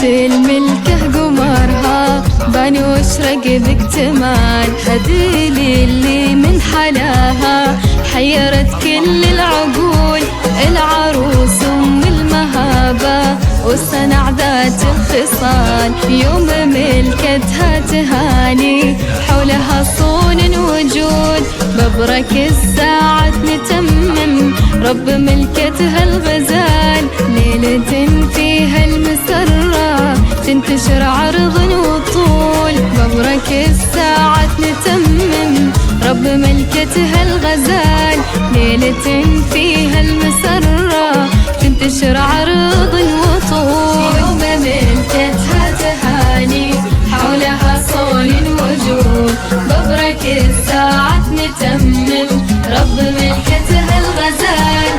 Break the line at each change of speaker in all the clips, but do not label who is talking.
الملكة قمرها بان واشرق باكتمال، هديلي اللي من حلاها حيرت كل العقول. العروس ام المهابة والصنع ذات الخصال، يوم ملكتها تهاني حولها صون وجود. ببرك الساعة نتمم رب ملكتها الغزال، ليلة فيها المسرة تنتشر عرض وطول. ببرك الساعة نتمم رب ملكتها الغزال، ليلة فيها المسرة تنتشر عرض وطول. يوم ملكتها تهاني حولها صون وجود. ببرك الساعة نتمم رب ملكتها الغزال.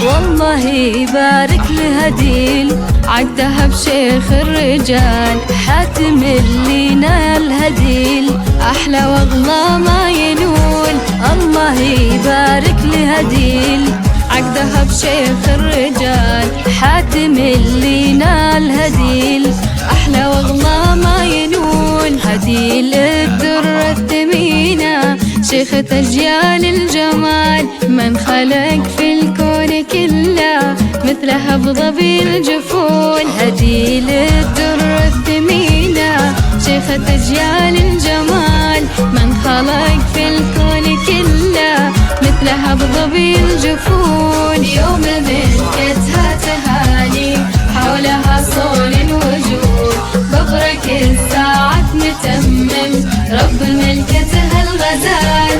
والله يبارك لهديل عقدها بشيخ الرجال، حاتم اللي نال هديل أحلى واغلى ما ينول. الله يبارك لهديل عقدها بشيخ الرجال، حاتم اللي نال هديل أحلى واغلى ما ينول. هديل الدرة الثمينة شيخة أجيال الجمال، من خلق في الكون كله مثلها بضبي الجفون. هديل الدرة الثمينة شيخة أجيال الجمال، من خلق في الكون كله مثلها بضبي الجفون. يوم ملكتها تهاني حولها صون وجود. ببرك الساعة نتمم رب ملكتها الغزال.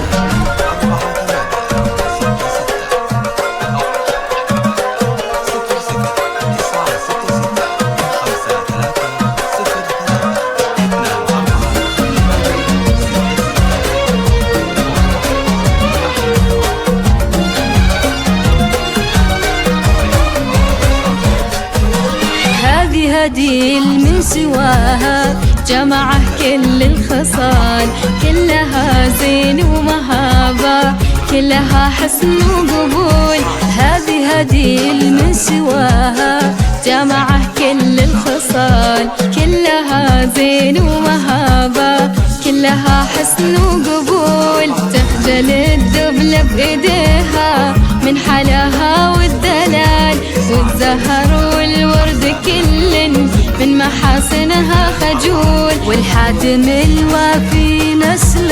هديل من سواها جمعه كل الخصال، كلها زين ومهابة كلها حسن وقبول. هذه هديل من سواها جمعه كل الخصال، كلها زين ومهابة كلها حسن وقبول. تخجل الدبلة بإيديها من حلاها والدلال، والزهر والورد كل من محاسنها خجول. والحاتم الوافي نسل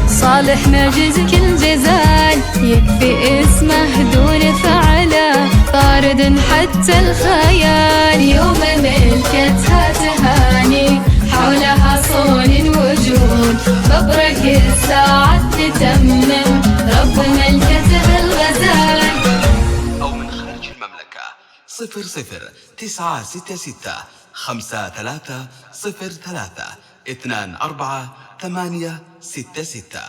الصالح نجز كل جزال، يكفي اسمه دون فعله طارد حتى الخيال. يوم ملكتها تهاني حولها صون وجود. ببرك الساعة تتمم رب ملكتها الغزال.
أو من خارج المملكة 00-966-5303-24-866.